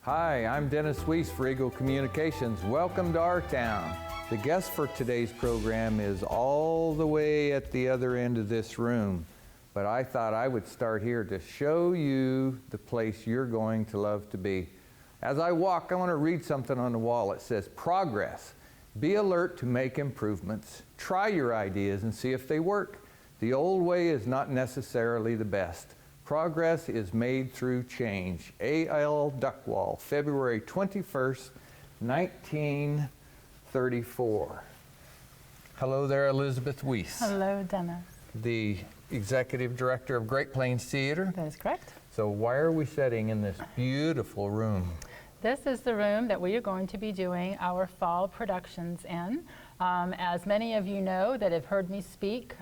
Hi, I'm Dennis Weese for Eagle Communications. Welcome to our town. The guest for today's program is all the way at the other end of this room, but I thought I would start here to show you the place you're going to love to be. As I walk, I want to read something on the wall. It says, "Progress. Be alert to make improvemements. Try your ideas and see if they work. The old way is not necessarily the best. Progress is made through change." A.L. Duckwall, February 21st, 1934. Hello there, Elizabeth Weese. Hello, Dennis. The Executive Director of Great Plains Theater. That is correct. So why are we sitting in this beautiful room? This is the room that we are going to be doing our fall productions in. As many of you know that have heard me speak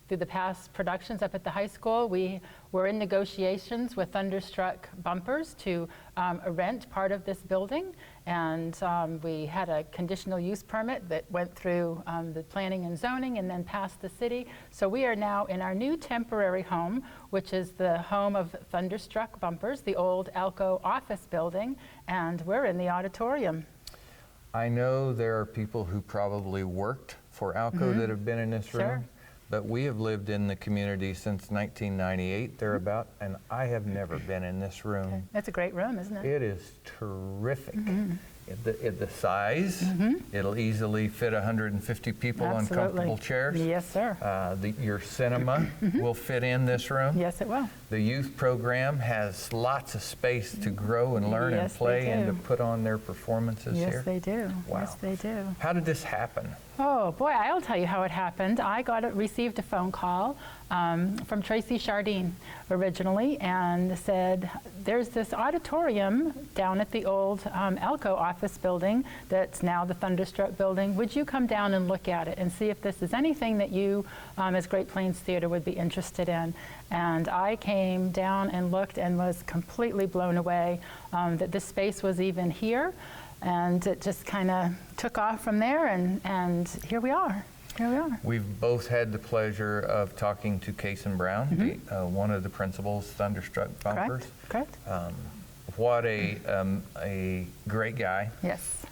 through the past productions up at the high school, we were in negotiations with Thunderstruck Bumpers to rent part of this building, and we had a conditional use permit that went through the planning and zoning and then passed the city. So we are now in our new temporary home, which is the home of Thunderstruck Bumpers, the old Alco office building, and we're in the auditorium. I know there are people who probably worked for Alco that have been in this room. Sure. But we have lived in the community since 1998, thereabout, and I have never been in this room. Okay. It's a great room, isn't it? It is terrific. The size, it'll easily fit 150 people on comfortable chairs. Yes, sir. Your cinema will fit in this room. Yes, it will. The youth program has lots of space to grow and learn and play and to put on their performances here. Yes, they do. Wow. Yes, they do. How did this happen? Oh boy, I'll tell you how it happened. I received a phone call from Tracy Chardine originally, and said, "There's this auditorium down at the old Alco office building that's now the Thunderstruck building. Would you come down and look at it and see if this is anything that you, as Great Plains Theater, would be interested in?" And I came down and looked and was completely blown away that this space was even here. And it just kind of took off from there, and here we are. Here we are. We've both had the pleasure of talking to Kason Brown, one of the principals, Thunderstruck Bumpers. Correct. What a great guy. Yes.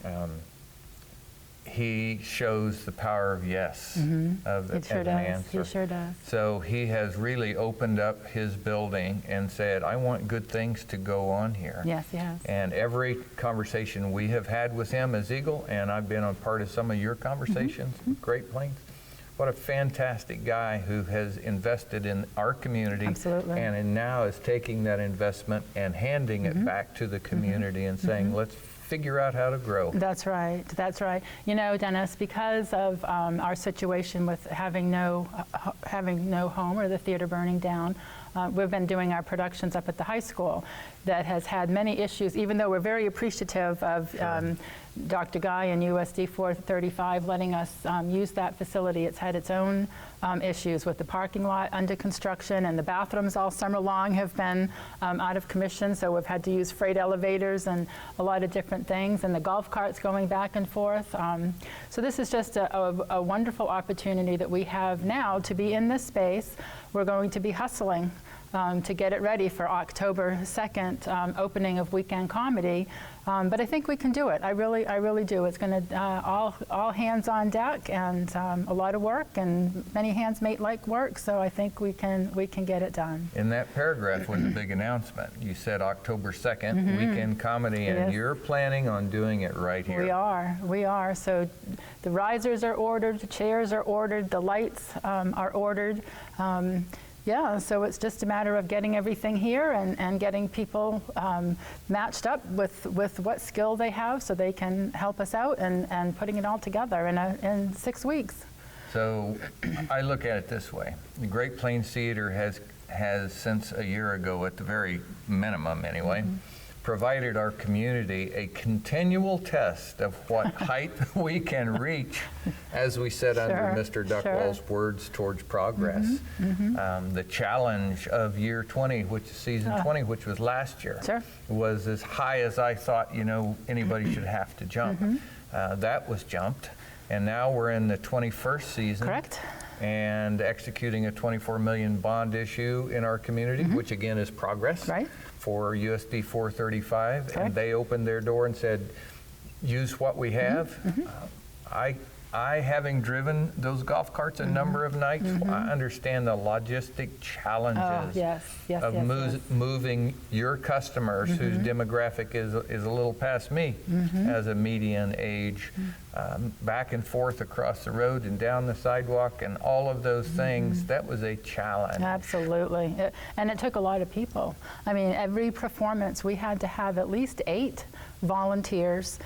He shows the power of yes as an answer. He sure does. So he has really opened up his building and said, "I want good things to go on here." Yes, he has. And every conversation we have had with him as Eagle, and I've been a part of some of your conversations with Great Plains, what a fantastic guy who has invested in our community. Absolutely. And now is taking that investment and handing it back to the community and saying, "Let's figure out how to grow." That's right. That's right. You know, Dennis, because of our situation with having no home or the theater burning down, we've been doing our productions up at the high school that has had many issues, even though we're very appreciative of Dr. Guy and USD 435 letting us use that facility. It's had its own issues with the parking lot under construction, and the bathrooms all summer long have been out of commission, so we've had to use freight elevators and a lot of different things, and the golf carts going back and forth. So this is just a wonderful opportunity that we have now to be in this space. We're going to be hustling to get it ready for October 2nd opening of Weekend Comedy, but I think we can do it. I really do. It's going to all hands on deck, and a lot of work, and many hands make light work. So I think we can get it done. In that paragraph was a big announcement. You said October 2nd, Weekend Comedy, and you're planning on doing it right here. We are. So the risers are ordered, the chairs are ordered, the lights are ordered. Yeah, so it's just a matter of getting everything here and getting people matched up with what skill they have so they can help us out, and putting it all together in 6 weeks. So I look at it this way. The Great Plains Theater has since a year ago, at the very minimum anyway, provided our community a continual test of what height we can reach, as we said under Mr. Duckwall's words, towards progress. The challenge of year 20, which is season 20, which was last year, was as high as I thought anybody should have to jump. That was jumped, and now we're in the 21st season. Correct. and executing a $24 million bond issue in our community, which again is progress Right. for USD 435. Correct. And they opened their door and said, use what we have. I, having driven those golf carts a number of nights, I understand the logistic challenges Oh, yes, yes, of yes, yes. moving your customers, whose demographic is a little past me as a median age, back and forth across the road and down the sidewalk and all of those things. That was a challenge. Absolutely. And it took a lot of people. I mean, every performance we had to have at least 8 volunteers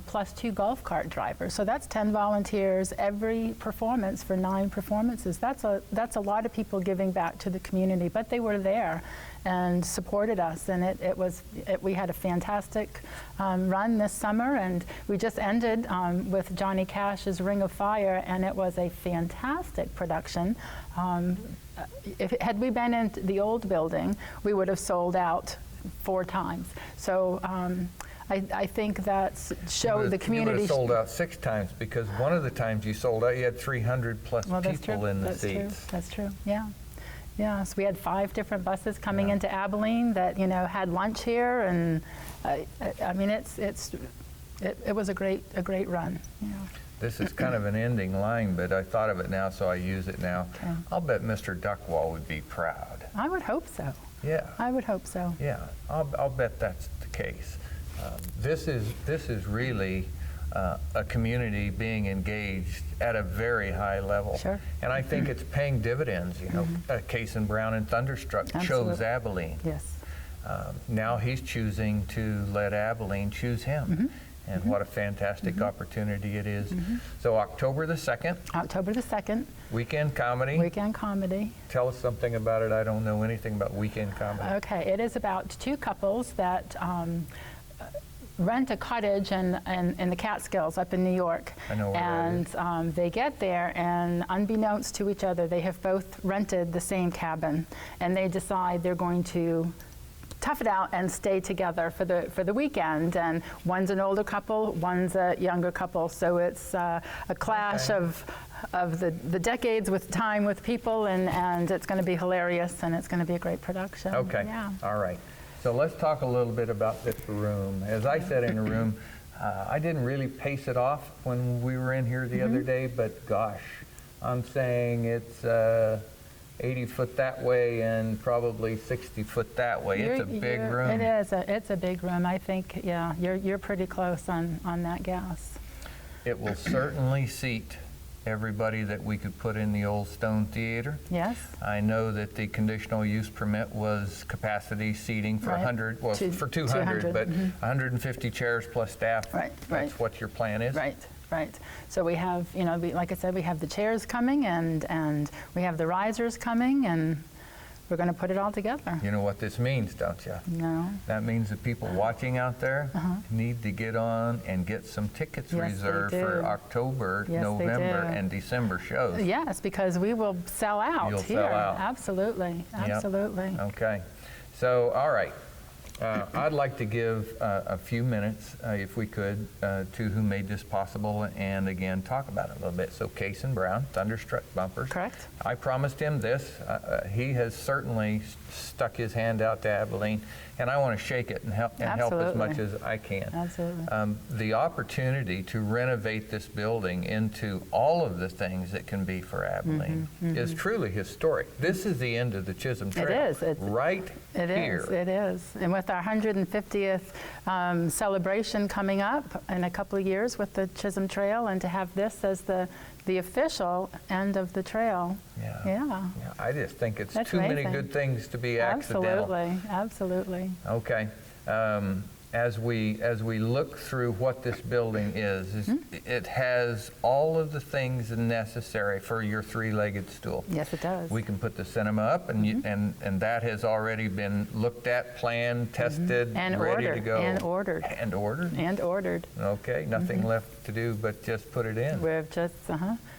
plus 2 golf cart drivers. So that's 10 volunteers every performance for 9 performances. That's a lot of people giving back to the community, but they were there and supported us, and we had a fantastic run this summer, and we just ended with Johnny Cash's Ring of Fire, and it was a fantastic production. Had we been in the old building, we would have sold out 4 times. So I think that showed the community. You would have sold out 6 times, because one of the times you sold out, you had 300 plus people in the seats. That's true. Yeah. Yeah, so we had 5 different buses coming into Abilene that had lunch here, and I mean it was a great run. This is kind of an ending line, but I thought of it now, so I use it now. Okay. I'll bet Mr. Duckwall would be proud. I would hope so. Yeah. I would hope so. Yeah, I'll bet that's the case. This is really a community being engaged at a very high level. Sure. And I think it's paying dividends. Case and Brown and Thunderstruck chose Absolutely. Abilene. Yes. Now he's choosing to let Abilene choose him. And what a fantastic opportunity it is. So October the 2nd. October the 2nd. Weekend comedy. Weekend comedy. Tell us something about it. I don't know anything about weekend comedy. Okay, it is about 2 couples that rent a cottage in the Catskills up in New York. I know where that and they get there, and unbeknownst to each other, they have both rented the same cabin, and they decide they're going to tough it out and stay together for the weekend. And one's an older couple, one's a younger couple, so it's a clash of the decades with time with people, and it's going to be hilarious, and it's going to be a great production. Okay. Yeah. All right. So let's talk a little bit about this room. As I said in the room, I didn't really pace it off when we were in here the other day, but gosh, I'm saying it's 80 foot that way and probably 60 foot that way. It's a big room. It is. It's a big room. I think, yeah, you're pretty close on that gas. It will certainly seat everybody that we could put in the old Stone Theater. Yes. I know that the conditional use permit was capacity seating for Right. 100, well, for 200, but 150 chairs plus staff. Right, right. That's what your plan is? Right. Right. So we have, like I said, we have the chairs coming, and we have the risers coming, and we're going to put it all together. You know what this means, don't you? No. That means that people watching out there need to get on and get some tickets Yes, they reserved do. for October, Yes, they November, do. and December shows. Yes, because we will sell out You'll here. sell out. Absolutely. Yep. Absolutely. Okay. So, all right. I'd like to give a few minutes, if we could, to who made this possible, and again, talk about it a little bit. So, Case and Brown, Thunderstruck Bumpers. Correct. I promised him this. He has certainly stuck his hand out to Abilene, and I want to shake it and help as Absolutely. much as I can. Absolutely. The opportunity to renovate this building into all of the things it can be for Abilene is truly historic. This is the end of the Chisholm Trail. It is. Right here. It is. And with our 150th celebration coming up in a couple of years with the Chisholm Trail, and to have this as the official end of the trail. Yeah. I just think it's That's too many amazing. good things to be accidental. Absolutely. Okay. As we look through what this building is it has all of the things necessary for your 3-legged stool. Yes, it does. We can put the cinema up, and and that has already been looked at, planned, tested, And ready to ordered. go. And ordered. And ordered. And ordered. Okay, nothing left to do but just put it in. We're just,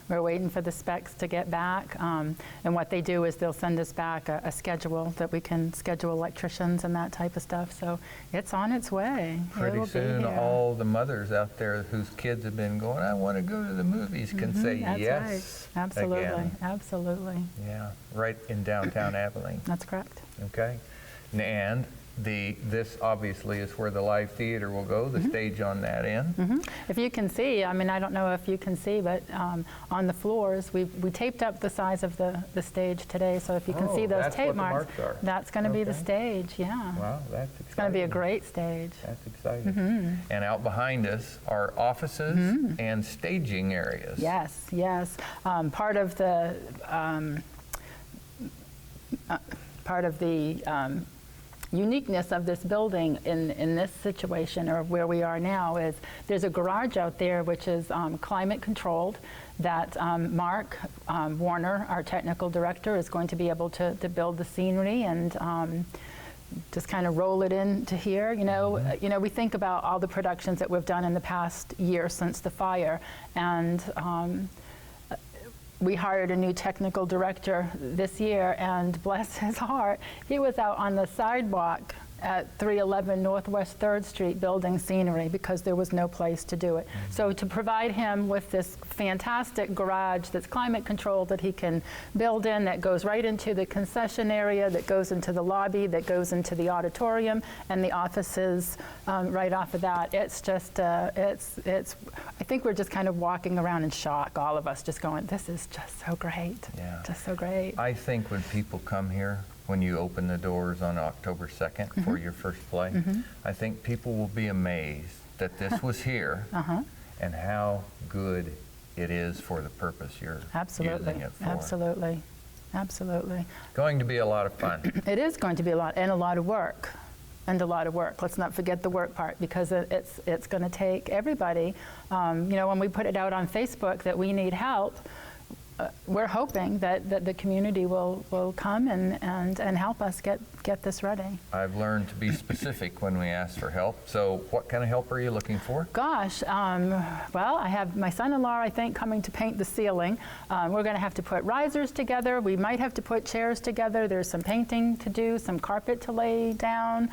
we're waiting for the specs to get back. And what they do is they'll send us back a schedule that we can schedule electricians and that type of stuff. So it's on its way. way. It Pretty will be soon, here. all the mothers out there whose kids have been going, I want to go to the movies, can say That's yes right. Absolutely. again. Absolutely. Yeah, right in downtown Abilene. That's correct. Okay, and this obviously is where the live theater will go, the stage on that end. If you can see, I mean, I don't know if you can see, but on the floors, we taped up the size of the stage today. So if you can see Oh, those that's tape what the marks, marks are. that's going to be the Okay. stage. Yeah, Wow, that's exciting. it's going to be a great stage. That's exciting. And out behind us are offices and staging areas. Yes, yes. Part of the uniqueness of this building in this situation, or where we are now, is there's a garage out there which is climate controlled, that Mark Warner, our technical director, is going to be able to build the scenery and just kind of roll it into here. You know, we think about all the productions that we've done in the past year since the fire, and we hired a new technical director this year, and bless his heart, he was out on the sidewalk at 311 Northwest 3rd Street building scenery because there was no place to do it. So to provide him with this fantastic garage that's climate controlled, that he can build in, that goes right into the concession area, that goes into the lobby, that goes into the auditorium and the offices right off of that, it's just, I think we're just kind of walking around in shock, all of us, just going, this is just so great. Yeah. Just so great. I think when people come here, when you open the doors on October 2nd for your first play, I think people will be amazed that this was here and how good it is for the purpose you're Absolutely. using it for. Absolutely. Absolutely. Going to be a lot of fun. It is going to be a lot, and a lot of work. And a lot of work. Let's not forget the work part, because it's going to take everybody. You know, when we put it out on Facebook that we need help, we're hoping that the community will come and help us get this ready. I've learned to be specific when we ask for help. So what kind of help are you looking for? Gosh, well, I have my son-in-law, I think, coming to paint the ceiling. We're going to have to put risers together. We might have to put chairs together. There's some painting to do, some carpet to lay down,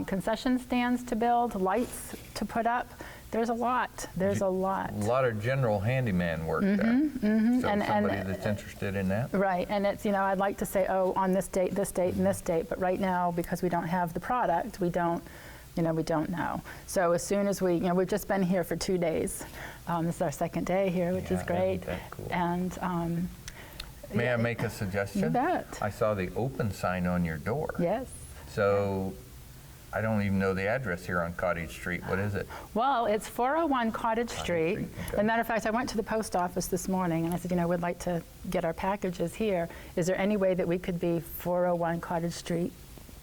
concession stands to build, lights to put up. There's a lot. There's a lot. A lot of general handyman work there. So somebody that's interested in that. Right, and it's, you know, I'd like to say, oh, on this date, and this date, but right now, because we don't have the product, we don't know. So as soon as we, you know, we've just been here for 2 days. This is our second day here, which is great. Isn't that cool? And May I make a suggestion? You bet. I saw the open sign on your door. yes. So I don't even know the address here on Cottage Street. What is it? Well, it's 401 Cottage Street. Street, okay. As a matter of fact, I went to the post office this morning and I said, you know, we'd like to get our packages here. Is there any way that we could be 401 Cottage Street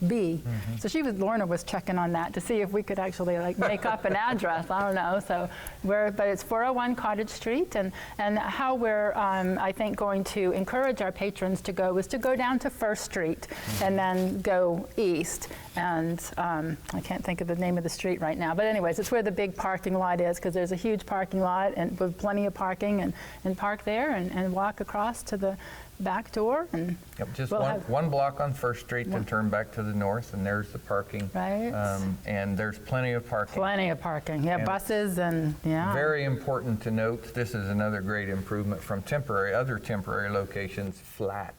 B? So Lorna was checking on that to see if we could actually like make up an address. I don't know. So but it's 401 Cottage Street, and how we're I think going to encourage our patrons to go is to go down to First Street and then go east. And I can't think of the name of the street right now, but anyways, it's where the big parking lot is, because there's a huge parking lot and with plenty of parking, and park there and walk across to the back door. And Yep, just we'll one block on First Street and turn back to the north, and there's the parking. Right. And there's plenty of parking. Plenty of parking. Yeah, And buses and yeah. Very important to note, this is another great improvement from other temporary locations, flat.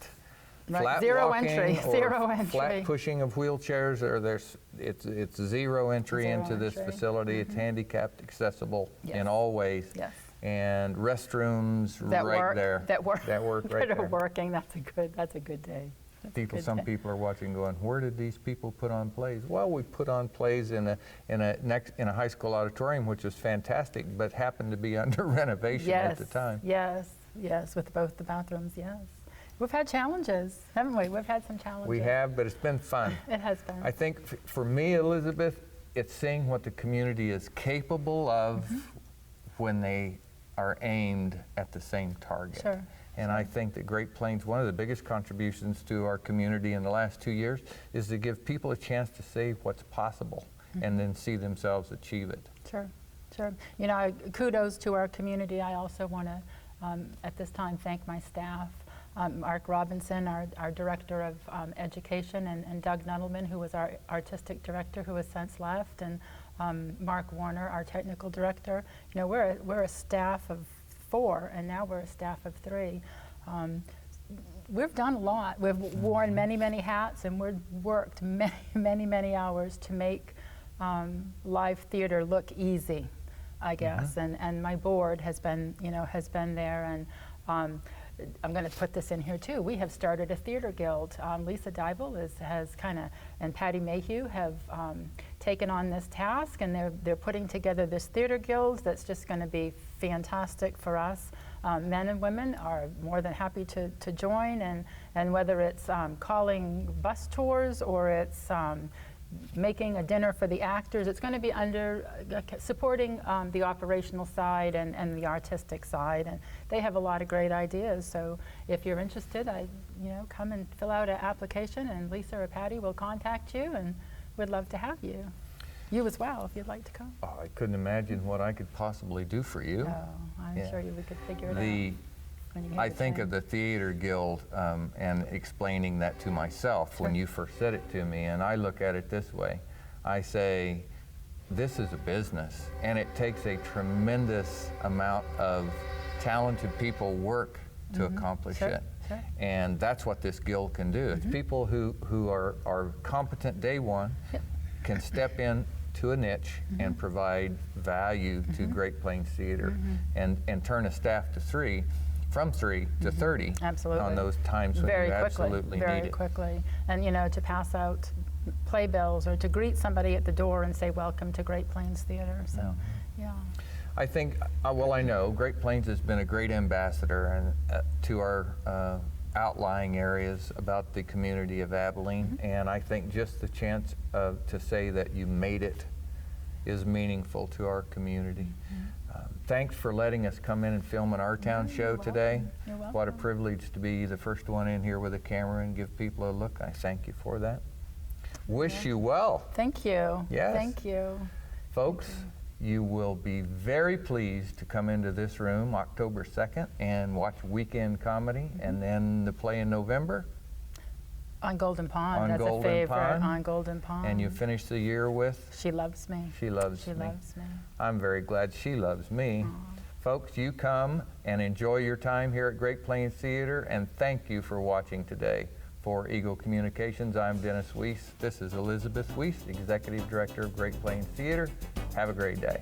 Right, Flat zero walking entry, or zero entry. Flat pushing of wheelchairs, or it's zero entry Zero into this entry. facility. It's handicapped, accessible Yes. in all ways. Yes. And restrooms That right work, there. That work. That work right that there. are working. That's a good day. That's a good Some day. people are watching going, where did these people put on plays? Well, we put on plays in a high school auditorium, which was fantastic, but happened to be under renovation at the time. Yes, with both the bathrooms, yes. We've had challenges, haven't we? We've had some challenges. We have, but it's been fun. It has been. I think for me, Elizabeth, it's seeing what the community is capable of when they are aimed at the same target. Sure. And I think that Great Plains, one of the biggest contributions to our community in the last 2 years is to give people a chance to see what's possible and then see themselves achieve it. Sure. You know, kudos to our community. I also want to, at this time, thank my staff. Mark Robinson, our Director of Education, and Doug Nuttleman, who was our Artistic Director, who has since left, and Mark Warner, our Technical Director. You know, we're a staff of 4, and now we're a staff of 3. We've done a lot. We've worn many, many hats, and we've worked many, many, many hours to make live theater look easy, I guess. And my board has been, there, and I'm going to put this in here too. We have started a theater guild. Lisa Dybel has kind of, and Patty Mayhew have taken on this task, and they're putting together this theater guild that's just going to be fantastic for us. Men and women are more than happy to join, and whether it's calling bus tours or it's making a dinner for the actors, it's going to be under supporting the operational side and the artistic side, and they have a lot of great ideas. So if you're interested, come and fill out an application, and Lisa or Patty will contact you, and we'd love to have you. You as well, if you'd like to come. Oh, I couldn't imagine what I could possibly do for you. Oh, I'm sure we could figure it out. When you I get think the of the Theater Guild and explaining that to myself when you first said it to me, and I look at it this way. I say, this is a business, and it takes a tremendous amount of talented people work to accomplish it. Sure. And that's what this guild can do. It's people who are competent day one, can step in to a niche and provide value to Great Plains Theater and turn a staff to 3, from 3 to 30 Absolutely. on those times when you absolutely need it. Very quickly. And to pass out playbills or to greet somebody at the door and say, welcome to Great Plains Theater. So, yeah. I think, I know Great Plains has been a great ambassador to our outlying areas about the community of Abilene, and I think just the chance to say that you made it is meaningful to our community. Thanks for letting us come in and film an Our Town show today. You're welcome. What a privilege to be the first one in here with a camera and give people a look. I thank you for that. Wish you well. Thank you. Yes. Thank you. Folks, you will be very pleased to come into this room October 2nd and watch Weekend Comedy, and then the play in November. On Golden Pond. On That's Golden a favorite. Pond. On Golden Pond. And you finish the year with She Loves Me. She Loves She Me. Loves Me. I'm very glad she loves me. Folks, you come and enjoy your time here at Great Plains Theater, and thank you for watching today. For Eagle Communications, I'm Dennis Weese. This is Elizabeth Weese, Executive Director of Great Plains Theater. Have a great day.